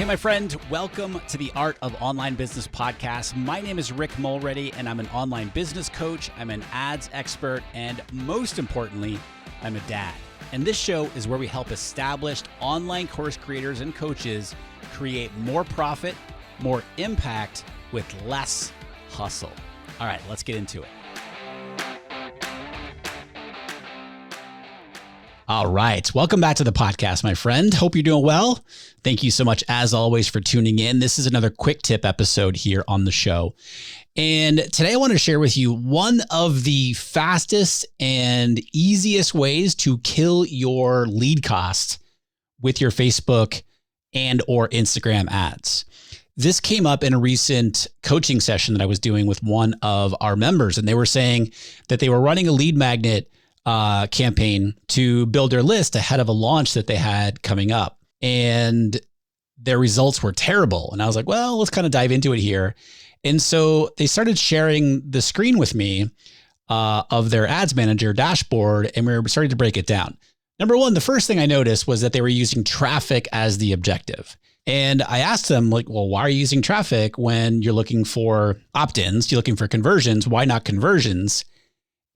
Hey, my friend, welcome to the Art of Online Business podcast. My name is Rick Mulready, and I'm an online business coach. I'm an ads expert, and most importantly, I'm a dad. And this show is where we help established online course creators and coaches create more profit, more impact with less hustle. All right, let's get into it. All right. Welcome back to the podcast, my friend. Hope you're doing well. Thank you so much, as always, for tuning in. This is another quick tip episode here on the show. And today I want to share with you one of the fastest and easiest ways to kill your lead cost with your Facebook and or Instagram ads. This came up in a recent coaching session that I was doing with one of our members, and they were saying that they were running a lead magnet campaign to build their list ahead of a launch that they had coming up. And their results were terrible. And I was like, well, let's kind of dive into it here. And so they started sharing the screen with me of their ads manager dashboard, and we were starting to break it down. Number one, the first thing I noticed was that they were using traffic as the objective. And I asked them, like, well, why are you using traffic when you're looking for opt-ins? You're looking for conversions. Why not conversions?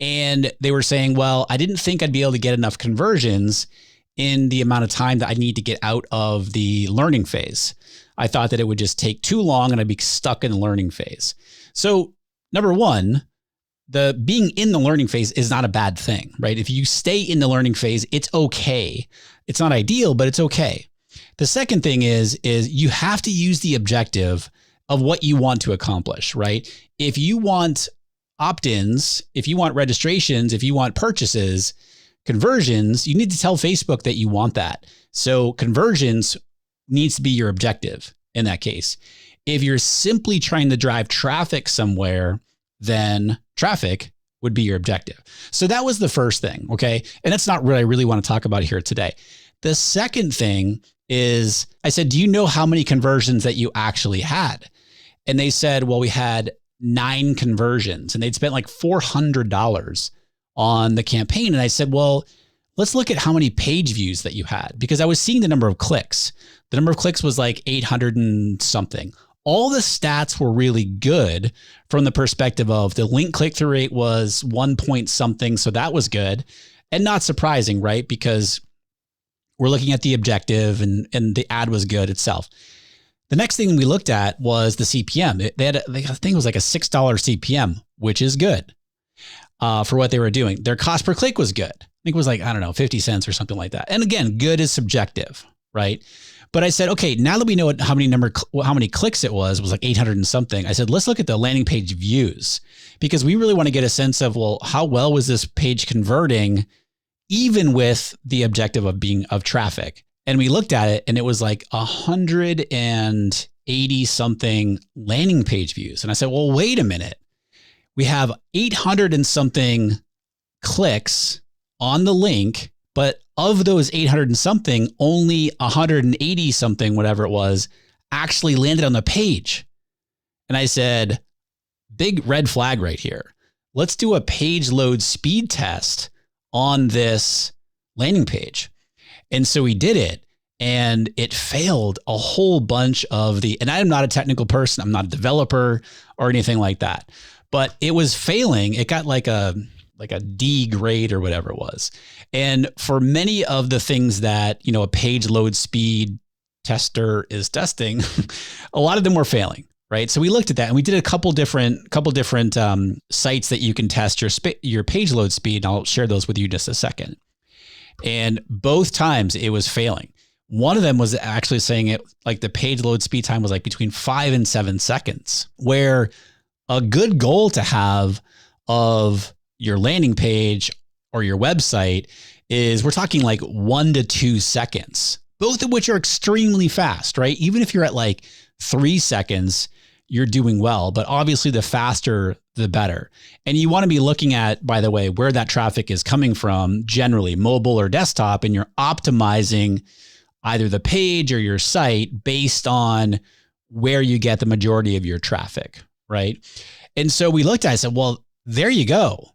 And they were saying, well, I didn't think I'd be able to get enough conversions in the amount of time that I need to get out of the learning phase. I thought that it would just take too long and I'd be stuck in the learning phase. So number one, the being in the learning phase is not a bad thing, right? If you stay in the learning phase, it's okay. It's not ideal, but it's okay. The second thing is you have to use the objective of what you want to accomplish, right? If you want opt-ins, if you want registrations, if you want purchases, conversions, you need to tell Facebook that you want that. So conversions needs to be your objective in that case. If you're simply trying to drive traffic somewhere, then traffic would be your objective. So that was the first thing, okay? And that's not what I really want to talk about here today. The second thing is I said, do you know how many conversions that you actually had? And they said, well, we had 9 conversions, and they'd spent like $400 on the campaign. And I said, well, let's look at how many page views that you had, because I was seeing the number of clicks. The number of clicks was like 800 and something. All the stats were really good from the perspective of the link click-through rate was 1 point something. So that was good and not surprising, right? Because we're looking at the objective and the ad was good itself. The next thing we looked at was the CPM. They had, I think it was like a $6 CPM, which is good for what they were doing. Their cost per click was good. I think it was like, I don't know, 50 cents or something like that. And again, good is subjective, right? But I said, okay, now that we know how many clicks it was like 800 and something. I said, let's look at the landing page views, because we really want to get a sense of, well, how well was this page converting, even with the objective of traffic? And we looked at it and it was like 180 something landing page views. And I said, well, wait a minute. We have 800 and something clicks on the link, but of those 800 and something, only 180 something, whatever it was, actually landed on the page. And I said, big red flag right here. Let's do a page load speed test on this landing page. And so we did it, and it failed a whole bunch of and I'm not a technical person. I'm not a developer or anything like that, but it was failing. It got like a D grade or whatever it was. And for many of the things that, a page load speed tester is testing, a lot of them were failing, right? So we looked at that and we did a couple different sites that you can test your page load speed. And I'll share those with you in just a second. And both times it was failing. One of them was actually saying it like the page load speed time was like between 5 and 7 seconds, where a good goal to have of your landing page or your website is we're talking like 1 to 2 seconds, both of which are extremely fast, right? Even if you're at like 3 seconds, you're doing well, but obviously the faster, the better. And you want to be looking at, by the way, where that traffic is coming from, generally mobile or desktop, and you're optimizing either the page or your site based on where you get the majority of your traffic, right? And so we looked at it and said, well, there you go.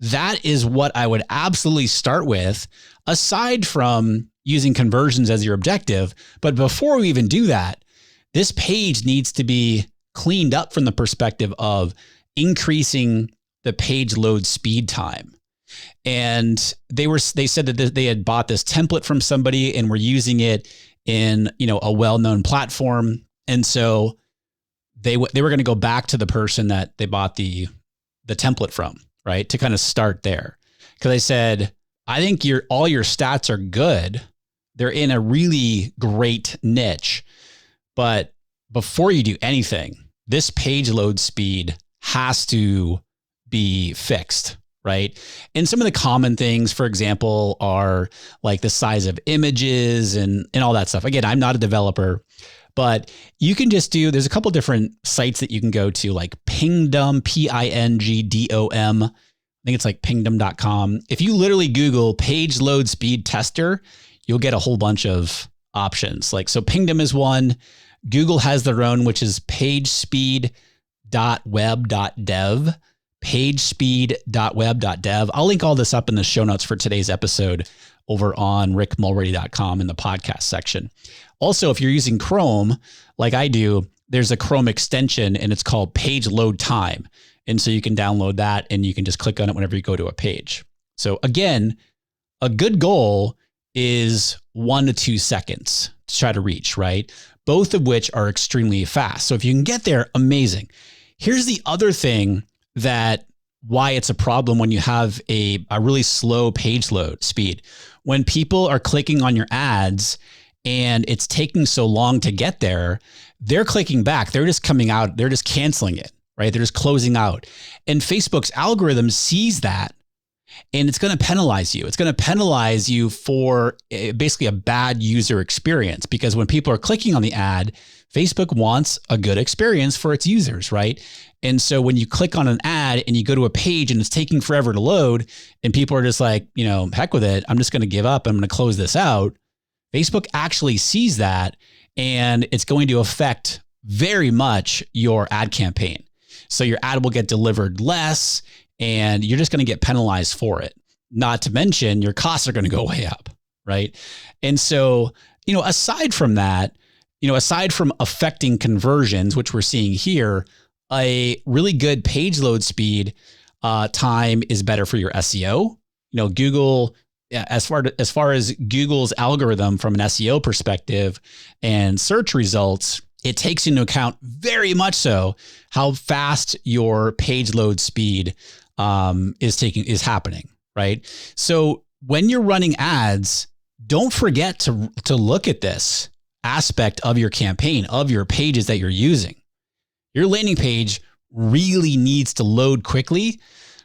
That is what I would absolutely start with, aside from, using conversions as your objective. But before we even do that, this page needs to be cleaned up from the perspective of increasing the page load speed time. And they said that they had bought this template from somebody and were using it in, a well-known platform. And so they were going to go back to the person that they bought the template from, right? To kind of start there. Because I said, I think all your stats are good. They're in a really great niche. But before you do anything, this page load speed has to be fixed, right? And some of the common things, for example, are like the size of images and all that stuff. Again, I'm not a developer, but you can just there's a couple different sites that you can go to, like Pingdom, Pingdom. I think it's like pingdom.com. If you literally Google page load speed tester, you'll get a whole bunch of options. So Pingdom is one. Google has their own, which is pagespeed.web.dev. pagespeed.web.dev. I'll link all this up in the show notes for today's episode over on rickmulready.com in the podcast section. Also, if you're using Chrome, like I do, there's a Chrome extension and it's called Page Load Time. And so you can download that and you can just click on it whenever you go to a page. So again, a good goal is 1 to 2 seconds to try to reach, right? Both of which are extremely fast. So if you can get there, amazing. Here's the other thing why it's a problem when you have a really slow page load speed. When people are clicking on your ads and it's taking so long to get there, they're clicking back. They're just coming out. They're just canceling it, right? They're just closing out. And Facebook's algorithm sees that and it's going to penalize you. It's going to penalize you for basically a bad user experience, because when people are clicking on the ad, Facebook wants a good experience for its users, right? And so when you click on an ad and you go to a page and it's taking forever to load and people are just like, heck with it, I'm just going to give up. I'm going to close this out. Facebook actually sees that and it's going to affect very much your ad campaign. So your ad will get delivered less and you're just going to get penalized for it. Not to mention your costs are going to go way up, right? And so, aside from that, aside from affecting conversions, which we're seeing here, a really good page load speed time is better for your SEO. Google, as far as Google's algorithm from an SEO perspective and search results, it takes into account very much so how fast your page load speed is happening, right? So when you're running ads, don't forget to look at this aspect of your campaign, of your pages that you're using. Your landing page really needs to load quickly,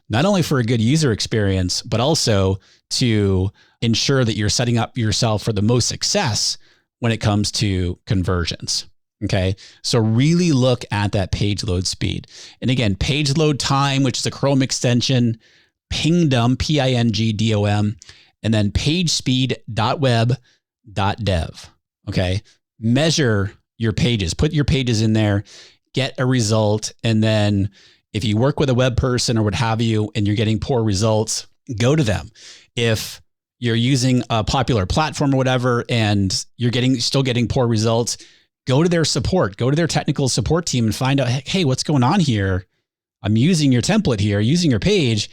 not only for a good user experience, but also to ensure that you're setting up yourself for the most success when it comes to conversions. Okay. So really look at that page load speed. And again, page load time, which is a Chrome extension, Pingdom, Pingdom, and then pagespeed.web.dev. Okay. Measure your pages, put your pages in there, get a result. And then if you work with a web person or what have you, and you're getting poor results, go to them. If you're using a popular platform or whatever, and you're still getting poor results, go to their support, go to their technical support team and find out, hey, what's going on here? I'm using your template here, using your page,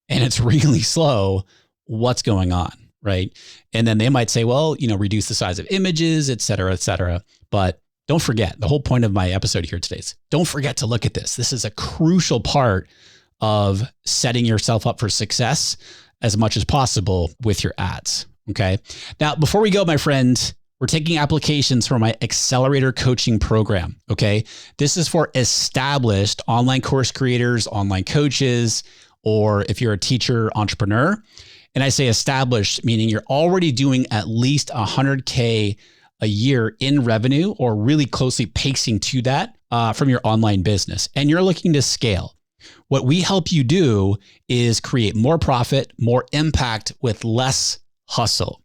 and it's really slow. What's going on, right? And then they might say, well, reduce the size of images, et cetera, et cetera. But don't forget, the whole point of my episode here today is don't forget to look at this. This is a crucial part of setting yourself up for success as much as possible with your ads. Okay. Now, before we go, my friend, we're taking applications for my Accelerator coaching program. Okay. This is for established online course creators, online coaches, or if you're a teacher, entrepreneur. And I say established, meaning you're already doing at least 100K a year in revenue, or really closely pacing to that from your online business. And you're looking to scale. What we help you do is create more profit, more impact with less hustle.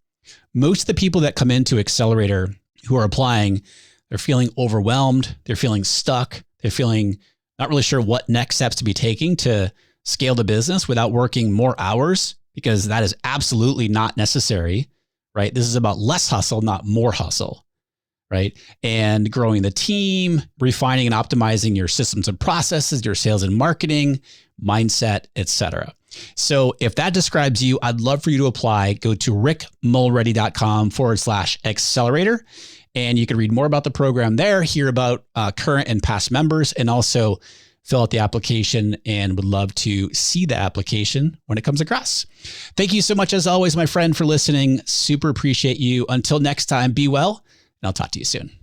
Most of the people that come into Accelerator who are applying, they're feeling overwhelmed. They're feeling stuck. They're feeling not really sure what next steps to be taking to scale the business without working more hours, because that is absolutely not necessary. right? This is about less hustle, not more hustle, right? And growing the team, refining and optimizing your systems and processes, your sales and marketing, mindset, etc. So if that describes you, I'd love for you to apply. Go to rickmulready.com/accelerator. And you can read more about the program there, hear about current and past members, and also fill out the application, and would love to see the application when it comes across. Thank you so much, as always, my friend, for listening. Super appreciate you. Until next time, be well, and I'll talk to you soon.